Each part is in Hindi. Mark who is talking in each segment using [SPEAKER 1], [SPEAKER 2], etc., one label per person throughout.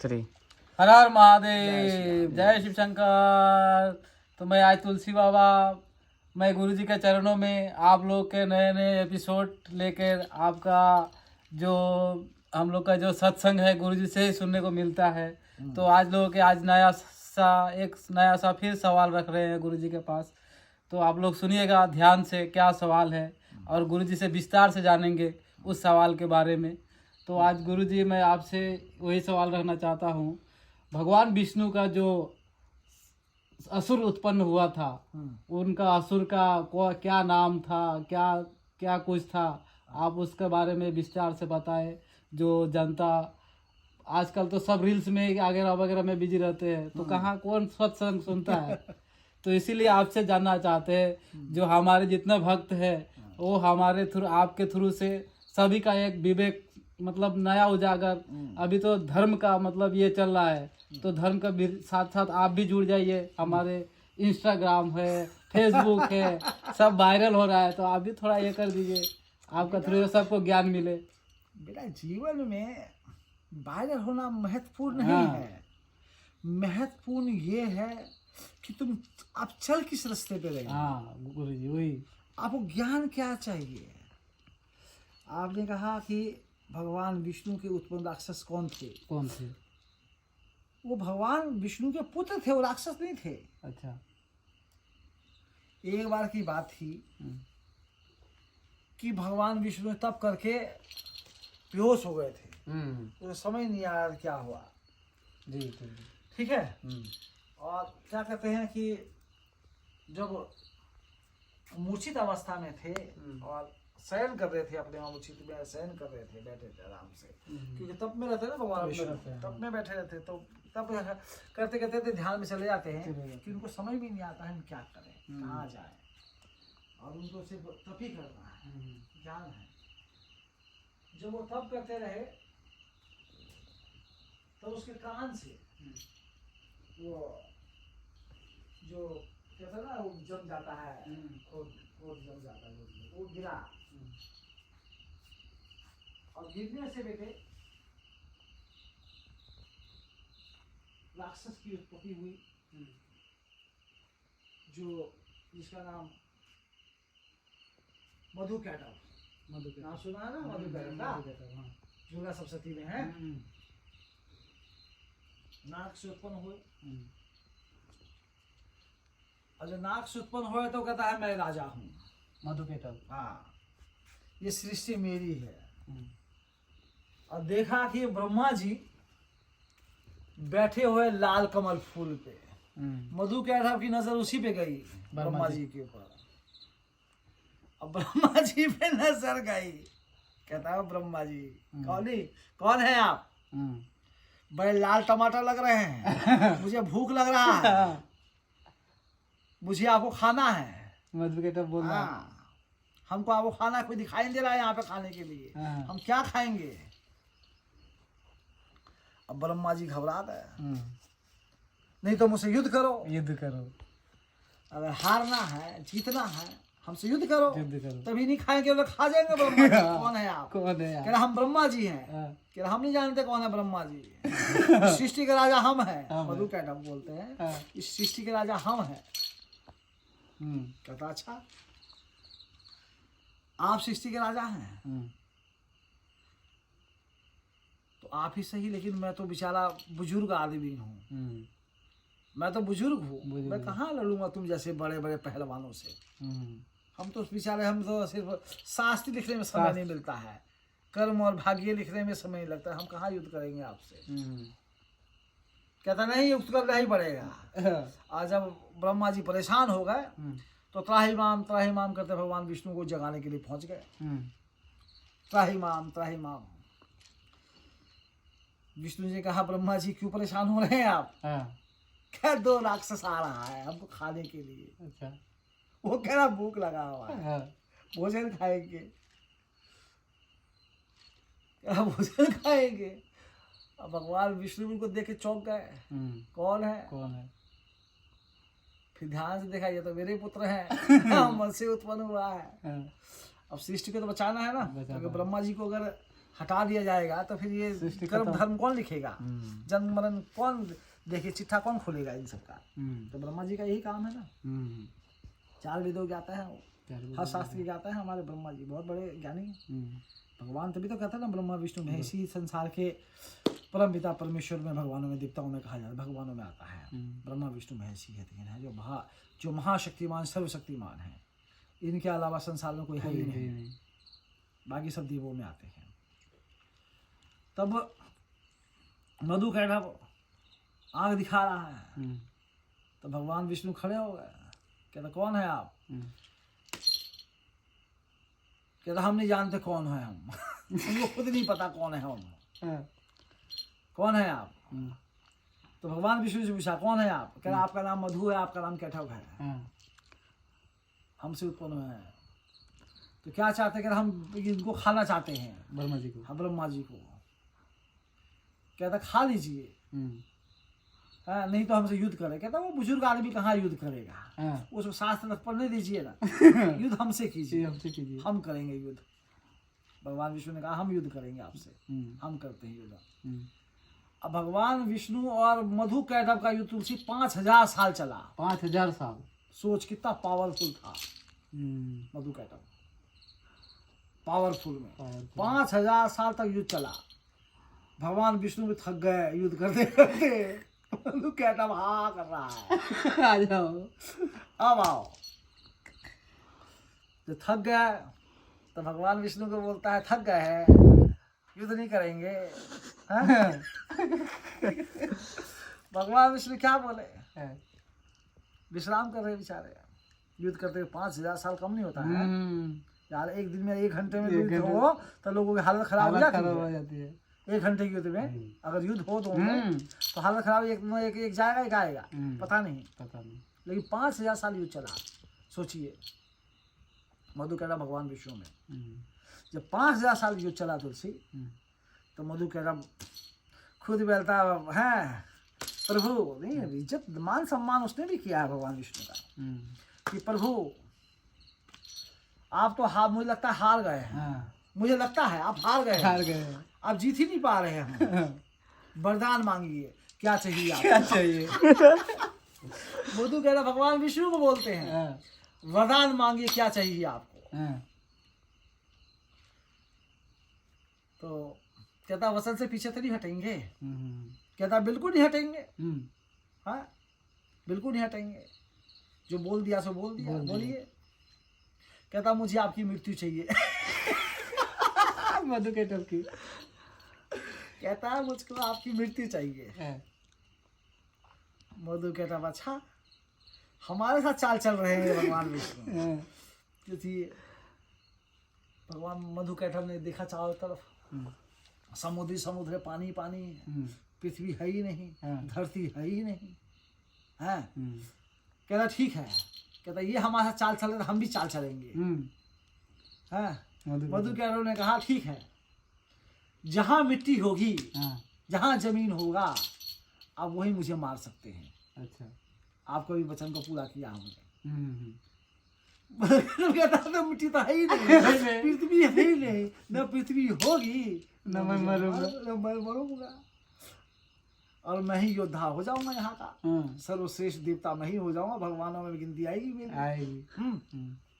[SPEAKER 1] 3।
[SPEAKER 2] हर हर महादेव, जय शिव शंकर। तो मैं आज तुलसी बाबा, मैं गुरु जी के चरणों में आप लोग के नए नए एपिसोड लेकर आपका जो हम लोग का जो सत्संग है गुरु जी से ही सुनने को मिलता है। तो आज लोगों के आज एक नया सा फिर सवाल रख रहे हैं गुरु जी के पास। तो आप लोग सुनिएगा ध्यान से क्या सवाल है और गुरु जी से विस्तार से जानेंगे उस सवाल के बारे में। तो आज गुरु जी मैं आपसे वही सवाल रखना चाहता हूँ। भगवान विष्णु का जो असुर उत्पन्न हुआ था, उनका असुर का क्या नाम था, क्या क्या कुछ था, आप उसके बारे में विस्तार से बताएं। जो जनता आजकल तो सब रील्स में वगैरह वगैरह में बिजी रहते हैं, तो कहाँ कौन सत्संग सुनता है। तो इसीलिए आपसे जानना चाहते हैं, जो हमारे जितने भक्त हैं वो हमारे थ्रू आपके थ्रू से सभी का एक विवेक मतलब नया उजागर। अभी तो धर्म का मतलब ये चल रहा है, तो धर्म का भी साथ साथ आप भी जुड़ जाइए। हमारे इंस्टाग्राम है, फेसबुक है, सब वायरल हो रहा है, तो आप भी थोड़ा ये कर दीजिए, आपका थ्रू सबको ज्ञान मिले।
[SPEAKER 3] बेटा जीवन में वायरल होना महत्वपूर्ण नहीं
[SPEAKER 2] हाँ।
[SPEAKER 3] है। महत्वपूर्ण ये है कि तुम आप चल किस रास्ते पे रहे।
[SPEAKER 2] हाँ गुरु जी वही।
[SPEAKER 3] आपको ज्ञान क्या चाहिए। आपने कहा कि भगवान विष्णु के उत्पन्न राक्षस कौन थे।
[SPEAKER 2] कौन थे?
[SPEAKER 3] वो भगवान विष्णु के पुत्र थे, वो राक्षस नहीं थे।
[SPEAKER 2] अच्छा।
[SPEAKER 3] एक बार की बात थी कि भगवान विष्णु तप करके बेहोश हो गए थे। तो समझ नहीं आया क्या हुआ।
[SPEAKER 2] जी।
[SPEAKER 3] ठीक है। और क्या कहते हैं कि जब मूर्छित अवस्था में थे और शयन कर रहे थे, अपने मूर्छित में शयन कर रहे थे, बैठे थे आराम से, क्योंकि तप में रहते हैं ना भगवान विष्णु, तप में बैठे रहते। तो तप करते करते ध्यान में चले जाते हैं कि उनको समझ भी नहीं आता है हम क्या करें, कहाँ जाए, और उनको सिर्फ तप ही करना है, ज्ञान है। जब वो तप करते रहे तो उसके कान से वो जो कहते हैं ना वो जम जाता है, वो जम जाता है, वो गिरा। और गिरने से बेटे राक्षस की उत्पत्ति हुई, जो जिसका नाम मधुकैटभ। नाम सुना है ना मधुकैटभ, दुर्गा सप्तशती में है। नाग से उत्पन्न हुए, और जब नाग से उत्पन्न हुए तो कहता है मैं राजा हूँ,
[SPEAKER 2] मधुकैटभ।
[SPEAKER 3] हाँ, ये सृष्टि मेरी है। और देखा कि ब्रह्मा जी बैठे हुए लाल कमल फूल पे, मधुकैटभ की नजर उसी पे गई, ब्रह्मा जी के ऊपर। अब ब्रह्मा जी पे नजर गई, कहता है ब्रह्मा जी कौन है आप, बड़े लाल टमाटर लग रहे हैं, मुझे भूख लग रहा है, मुझे आपको खाना है।
[SPEAKER 2] मधुकैटभ बोल रहा है।
[SPEAKER 3] हाँ, हमको आपको खाना कोई दिखाई नहीं दे रहा है यहाँ पे खाने के लिए, हम क्या खाएंगे। अब ब्रह्मा जी घबरा गए, नहीं तो मुझसे युद्ध करो, अगर हारना है जीतना है हमसे युद्ध करो, तभी नहीं खाएंगे, तो खा जाएंगे। ब्रह्मा जी कौन है आप, कह रहा हम ब्रह्मा जी हैं, कह रहा हम नहीं जानते कौन है ब्रह्मा जी, इस सृष्टि के राजा हम हैं। मधुकैटभ बोलते हैं इस सृष्टि के राजा हम हैं। कहता अच्छा आप सृष्टि के राजा हैं तो आप ही सही, लेकिन मैं तो बेचारा बुजुर्ग आदमी हूँ, मैं तो बुजुर्ग हूँ, मैं कहाँ लड़ूंगा तुम जैसे बड़े बड़े पहलवानों से। हम तो बेचारे, हम तो सिर्फ शास्त्र लिखने में समय नहीं मिलता है, कर्म और भाग्य लिखने में समय नहीं लगता है, हम कहाँ युद्ध करेंगे आपसे। कहता नहीं युद्ध करना ही पड़ेगा। और जब ब्रह्मा जी परेशान हो गए तो त्राहिमाम करते भगवान विष्णु को जगाने के लिए पहुंच गए। त्राहिमाम। विष्णु जी ने कहा ब्रह्मा जी क्यों परेशान हो रहे हैं आप। क्या दो राक्षस आ रहा है हमको खाने के लिए।
[SPEAKER 2] अच्छा।
[SPEAKER 3] वो कह रहा भूख लगा हुआ है, भोजन खाएंगे। अब भगवान विष्णु को देख के चौंक गए, कौन है। फिर ध्यान से देखा ये तो मेरे पुत्र हैं, मन से उत्पन्न हुआ है। अब सृष्टि को तो बचाना है ना, क्योंकि ब्रह्मा जी को अगर हटा दिया जाएगा तो फिर ये
[SPEAKER 2] सृष्टि
[SPEAKER 3] कर्म
[SPEAKER 2] खत्म।
[SPEAKER 3] धर्म कौन लिखेगा, जन्म मरण कौन देखिए, चिट्ठा कौन खोलेगा इन सब का। तो ब्रह्मा जी का यही काम है ना, 4 वेदों के आता है, हर शास्त्र के आता है। हमारे ब्रह्मा जी बहुत बड़े ज्ञानी हैं। भगवान तभी तो कहते हैं ना, ब्रह्मा विष्णु महेश, संसार के परम पिता परमेश्वर में, भगवानों में, देवताओं में कहा जाता है, भगवानों में आता है। ब्रह्मा विष्णु महेश ही कहते हैं, जो महाशक्तिमान सर्वशक्तिमान है। इनके अलावा संसार में कोई है ही नहीं, बाकी सब देवों में आते हैं। तब मधु कैटभ आंख दिखा रहा है, तो भगवान विष्णु खड़े हो गए, कहता कौन है आप? कहता हम नहीं जानते कौन है हम उनको खुद नहीं पता कौन है हम, कौन है आप? तो भगवान विष्णु से पूछा कौन है आप? कहता आपका नाम मधु है, आपका नाम कैटभ है, हमसे उत्पन्न है। तो क्या चाहते? कहता हम इनको खाना चाहते हैं,
[SPEAKER 2] ब्रह्मा जी को।
[SPEAKER 3] हाँ, ब्रह्मा जी को। कहता खा लीजिए, नहीं तो हमसे युद्ध करे। कहता वो बुजुर्ग आदमी कहाँ युद्ध करेगा, उसको शास्त्र तक पढ़ने दीजिए ना, युद्ध हमसे कीजिए, हम करेंगे युद्ध। भगवान विष्णु ने कहा हम युद्ध करेंगे आपसे, हम करते हैं युद्ध। अब भगवान विष्णु और मधु कैटभ का युद्ध तुलसी 5000 साल चला।
[SPEAKER 2] 5000 साल,
[SPEAKER 3] सोच कितना पावरफुल था मधु कैटभ, पावरफुल में 5000 साल तक युद्ध चला। भगवान विष्णु भी थक गए युद्ध करते करते, मधु कैटभ हाँ कर रहा है
[SPEAKER 2] आ जाओ,
[SPEAKER 3] अब आओ। तो थक गया तो भगवान विष्णु को बोलता है थक गए हैं, युद्ध नहीं करेंगे। भगवान विष्णु क्या बोले, विश्राम कर रहे बेचारे, युद्ध करते 5000 साल कम नहीं होता है यार। एक दिन में 1 घंटे में युद्ध हो तो लोगों की हालत खराब हो जाती है। 1 घंटे के युद्ध में अगर युद्ध हो तो हालत खराब, एक जाएगा एक आएगा, पता नहीं। लेकिन 5000 साल युद्ध चला। सोचिए मधु कैटभ भगवान विष्णु में जब 5000 साल युद्ध चला तुलसी, तो मधु कैटभ खुद बोलता है प्रभु, नहीं इज्जत मान सम्मान उसने भी किया है भगवान विष्णु का, कि प्रभु आप तो मुझे लगता है हार गए हैं, मुझे लगता है आप हार गए, आप जीत ही नहीं पा रहे हैं, वरदान मांगिए, क्या चाहिए आपको?
[SPEAKER 2] क्या चाहिए?
[SPEAKER 3] मधु कैटभ भगवान विष्णु को बोलते हैं वरदान मांगिए, क्या चाहिए आपको? तो कहता वचन से पीछे तो नहीं हटेंगे। कहता बिल्कुल नहीं हटेंगे, हाँ बिल्कुल नहीं हटेंगे, जो बोल दिया सो बोल दिया, बोलिए। कहता मुझे आपकी मृत्यु चाहिए।
[SPEAKER 2] मधु कैटभ की,
[SPEAKER 3] कहता मुझको आपकी मृत्यु चाहिए। मधु कैटभ अच्छा हमारे साथ चाल चल रहे हैं भगवान विष्णु, क्योंकि भगवान मधु कैटभ ने देखा चारों तरफ, समुद्र है, पानी पानी है, पृथ्वी है ही नहीं, धरती है ही नहीं, है। कहता ठीक है, कहता ये हमारे साथ चाल चल रहे, हम भी चाल चलेंगे। मधु कैटभ ने कहा ठीक है, जहाँ मिट्टी होगी, जहाँ जमीन होगा, आप वही मुझे मार सकते हैं।
[SPEAKER 2] अच्छा,
[SPEAKER 3] आपको भी वचन को पूरा किया हमने। कहता तो मिट्टी तो है ही नहीं, पृथ्वी है ही नहीं, न पृथ्वी होगी
[SPEAKER 2] न मैं
[SPEAKER 3] मरूंगा, और मैं ही योद्धा हो जाऊंगा यहाँ का, सर्वश्रेष्ठ देवता मैं ही हो जाऊंगा, भगवानों में गिनती आएगी मेरी,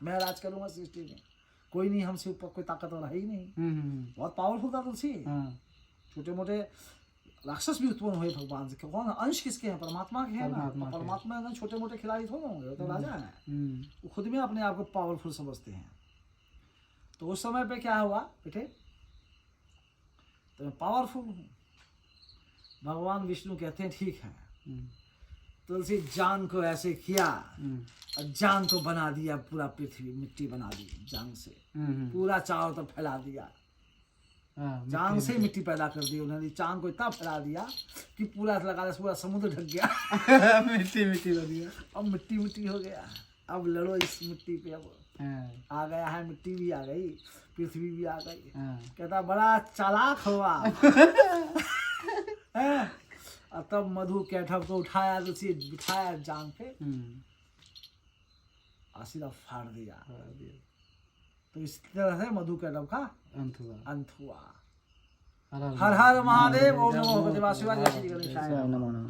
[SPEAKER 3] मैं राज करूंगा सृष्टि में, कोई नहीं हमसे ऊपर, कोई ताकतवर है ही नहीं। बहुत पावरफुल था तुलसी। छोटे मोटे राक्षस भी उत्पन्न हुए भगवान से, कौन अंश किसके हैं? परमात्मा के हैं ना, परमात्मा है, छोटे मोटे खिलाड़ी थोड़े होंगे, तो राजा है, वो खुद में अपने आप को पावरफुल समझते हैं। तो उस समय पे क्या हुआ बेटे, तो मैं पावरफुल हूँ। भगवान विष्णु कहते हैं ठीक है, तुलसी जान को ऐसे किया और जान को बना दिया, पूरा पृथ्वी मिट्टी बना दी जान से, पूरा चारों तरफ फैला दिया, जान से मिट्टी पैदा कर दी उन्होंने, चांद को इतना फैला दिया कि पूरा लगा, पूरा समुद्र ढक गया।
[SPEAKER 2] मिट्टी हो गया,
[SPEAKER 3] अब मिट्टी हो गया, अब लड़ो इस मिट्टी पे, अब आ गया है, मिट्टी भी आ गई, पृथ्वी भी आ गई। कहता बड़ा चालाक हुआ। और तब मधु कैटभ को उठाया, तो बिठाया जान पे, सीधा फाड़ दिया। तो इस तरह से मधु कैटभ का अंत हुआ। हर हर महादेव। ओम नमो भगवते वासुदेवाय। जय श्री गणेशाय नमः।